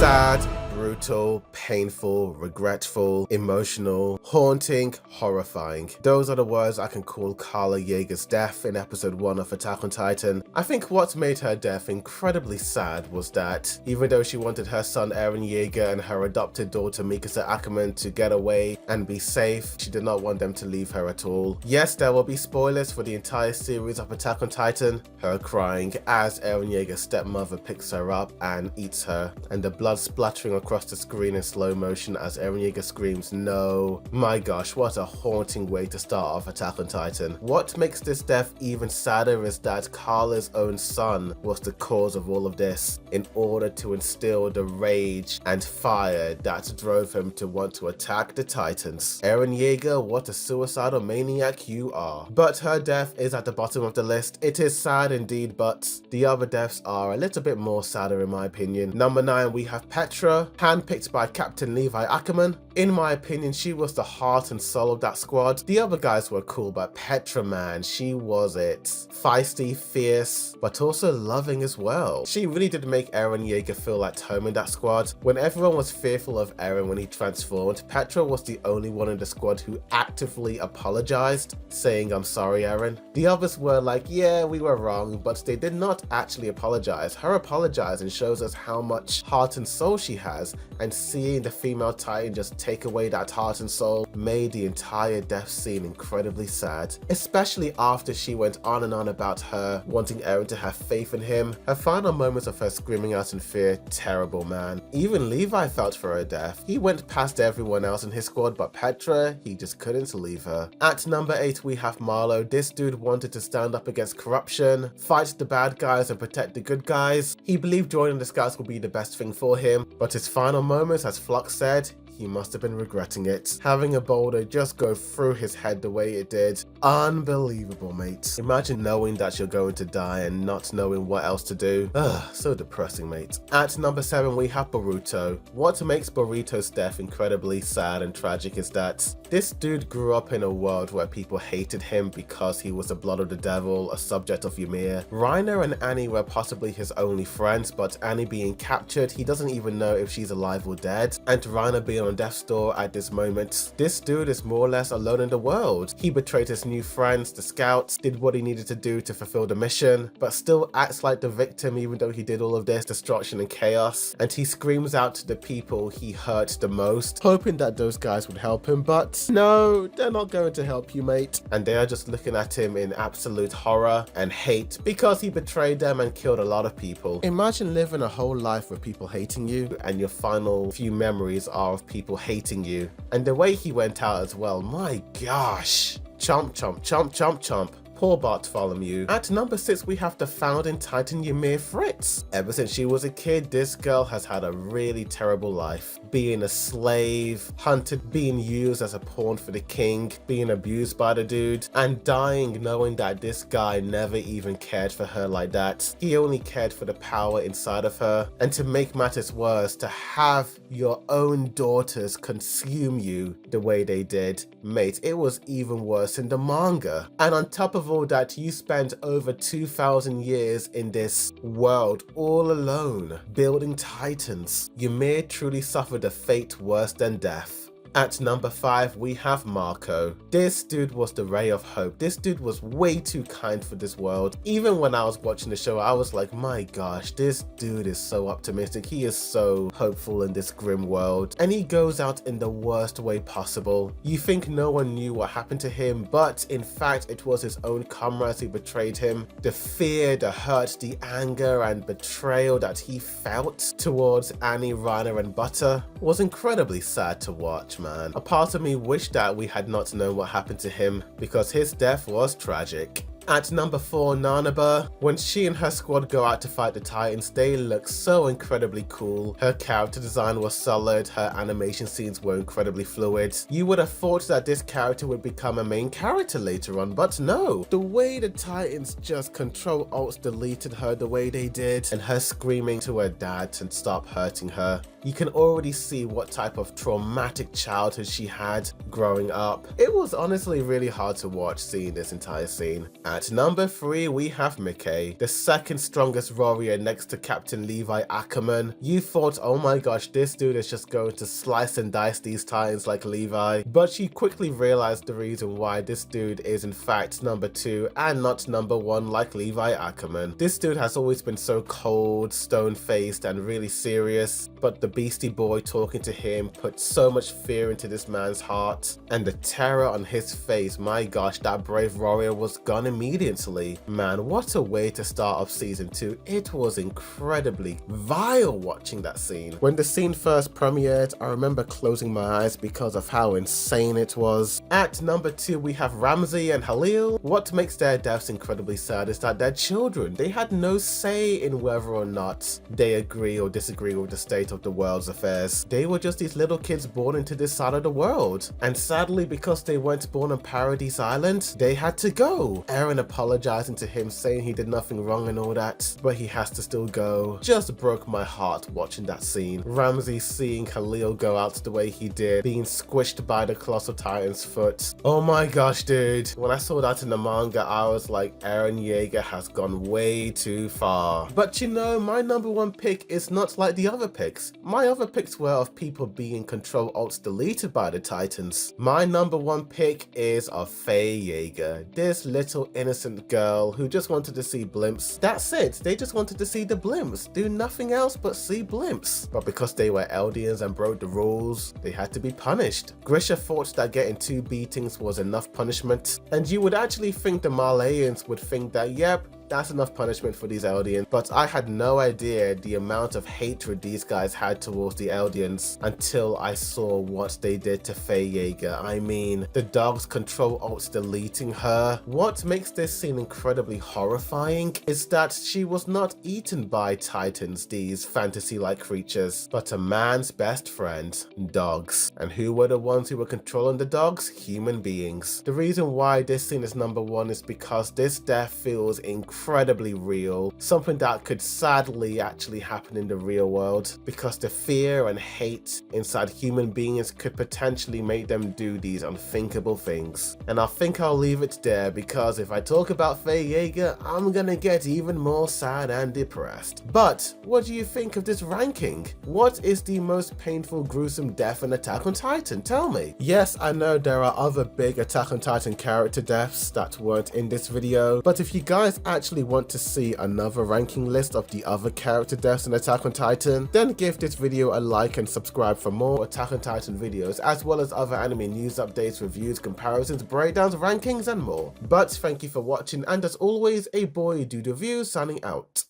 Sad, brutal, painful, regretful, emotional, haunting, horrifying. Those are the words I can call Carla Jerger's death in episode 1 of Attack on Titan. I think what made her death incredibly sad was that even though she wanted her son Eren Jerger and her adopted daughter Mikasa Ackerman to get away and be safe, she did not want them to leave her at all. Yes, there will be spoilers for the entire series of Attack on Titan, her crying as Eren Jerger's stepmother picks her up and eats her, and the blood splattering across the screen in slow motion as Eren Jerger screams no. My gosh, what a haunting way to start off Attack on Titan. What makes this death even sadder is that Carla's own son was the cause of all of this in order to instill the rage and fire that drove him to want to attack the Titans. Eren Jerger, what a suicidal maniac you are. But her death is at the bottom of the list. It is sad indeed, but the other deaths are a little bit more sadder in my opinion. Number 9, we have Petra, handpicked by Captain Levi Ackerman. In my opinion, she was the heart and soul of that squad. The other guys were cool, but Petra, man, she was it. Feisty, fierce, but also loving as well. She really did make Eren Jerger feel at home in that squad. When everyone was fearful of Eren when he transformed, Petra was the only one in the squad who actively apologized, saying, "I'm sorry, Eren." The others were like, yeah, we were wrong, but they did not actually apologize. Her apologizing shows us how much heart and soul she has, and seeing the female Titan just take away that heart and soul made the entire death scene incredibly sad, especially after she went on and on about her wanting Eren to have faith in him. Her final moments of her screaming out in fear, terrible, man. Even Levi felt for her death. He went past everyone else in his squad, but Petra, he just couldn't leave her. At number 8, we have Marlo. This dude wanted to stand up against corruption, fight the bad guys and protect the good guys. He believed joining the Scouts would be the best thing for him, but his final moments, as Flock said, he must have been regretting it. Having a boulder just go through his head the way it did. Unbelievable, mate. Imagine knowing that you're going to die and not knowing what else to do. Ugh, so depressing, mate. At number 7, we have Buruto. What makes Buruto's death incredibly sad and tragic is that this dude grew up in a world where people hated him because he was the blood of the devil, a subject of Ymir. Reiner and Annie were possibly his only friends, but Annie being captured, he doesn't even know if she's alive or dead, and Reiner being on death's door at this moment. This dude is more or less alone in the world. He betrayed his new friends, the Scouts, did what he needed to do to fulfill the mission, but still acts like the victim even though he did all of this destruction and chaos, and he screams out to the people he hurt the most, hoping that those guys would help him, but no, they're not going to help you, mate, and they are just looking at him in absolute horror and hate because he betrayed them and killed a lot of people. Imagine living a whole life with people hating you and your final few memories are of people hating you. And the way he went out as well, my gosh. Chomp, chomp, chomp, chomp, chomp. Poor Bartholomew. At number 6, we have the founding Titan Ymir Fritz. Ever since she was a kid, this girl has had a really terrible life. Being a slave, hunted, being used as a pawn for the king, being abused by the dude, and dying knowing that this guy never even cared for her like that. He only cared for the power inside of her. And to make matters worse, to have your own daughters consume you the way they did, mate, it was even worse in the manga. And on top of all that, you spent over 2,000 years in this world all alone, building titans. Ymir truly suffered a fate worse than death. At number 5, we have Marco. This dude was the ray of hope. This dude was way too kind for this world. Even when I was watching the show, I was like, my gosh, this dude is so optimistic. He is so hopeful in this grim world. And he goes out in the worst way possible. You think no one knew what happened to him, but in fact, it was his own comrades who betrayed him. The fear, the hurt, the anger and betrayal that he felt towards Annie, Reiner and Butter was incredibly sad to watch, man. A part of me wished that we had not known what happened to him because his death was tragic. At number 4, Nanaba. When she and her squad go out to fight the Titans, they look so incredibly cool. Her character design was solid, her animation scenes were incredibly fluid. You would have thought that this character would become a main character later on, but no. The way the Titans just Control-Alt deleted her the way they did, and her screaming to her dad to stop hurting her. You can already see what type of traumatic childhood she had growing up. It was honestly really hard to watch seeing this entire scene. At number 3, we have McKay, the second strongest warrior next to Captain Levi Ackerman. You thought, oh my gosh, this dude is just going to slice and dice these Titans like Levi, but you quickly realized the reason why this dude is in fact number 2 and not number 1 like Levi Ackerman. This dude has always been so cold, stone-faced and really serious, but the Beastie Boy talking to him put so much fear into this man's heart, and the terror on his face, my gosh, that brave warrior was gone immediately. Man, what a way to start off season 2. It was incredibly vile watching that scene. When the scene first premiered, I remember closing my eyes because of how insane it was. At number 2, we have Ramsay and Halil. What makes their deaths incredibly sad is that they're children. They had no say in whether or not they agree or disagree with the state of the world's affairs. They were just these little kids born into this side of the world. And sadly, because they weren't born on Paradise Island, they had to go. Eren apologizing to him, saying he did nothing wrong and all that, but he has to still go. Just broke my heart watching that scene. Ramsay seeing Halil go out the way he did, being squished by the Colossal Titan's foot. Oh my gosh, dude. When I saw that in the manga, I was like, Eren Yeager has gone way too far. But you know, my number 1 pick is not like the other picks. My other picks were of people being Control-Alt-Deleted by the Titans. My number 1 pick is of Fay Jagger, this little innocent girl who just wanted to see blimps. That's it, they just wanted to see the blimps, do nothing else but see blimps. But because they were Eldians and broke the rules, they had to be punished. Grisha thought that getting 2 beatings was enough punishment, and you would actually think the Malayans would think that, yep, that's enough punishment for these Eldians, but I had no idea the amount of hatred these guys had towards the Eldians until I saw what they did to Fay Jagger. I mean, the dogs Control-Alt-Deleting her. What makes this scene incredibly horrifying is that she was not eaten by Titans, these fantasy-like creatures, but a man's best friend, dogs. And who were the ones who were controlling the dogs? Human beings. The reason why this scene is number 1 is because this death feels incredibly real, something that could sadly actually happen in the real world, because the fear and hate inside human beings could potentially make them do these unthinkable things. And I think I'll leave it there, because if I talk about Fay Jagger, I'm gonna get even more sad and depressed. But what do you think of this ranking? What is the most painful, gruesome death in Attack on Titan? Tell me. Yes, I know there are other big Attack on Titan character deaths that weren't in this video, but if you guys actually want to see another ranking list of the other character deaths in Attack on Titan, then give this video a like and subscribe for more Attack on Titan videos, as well as other anime news updates, reviews, comparisons, breakdowns, rankings and more. But thank you for watching, and as always, a boy Dude Review signing out.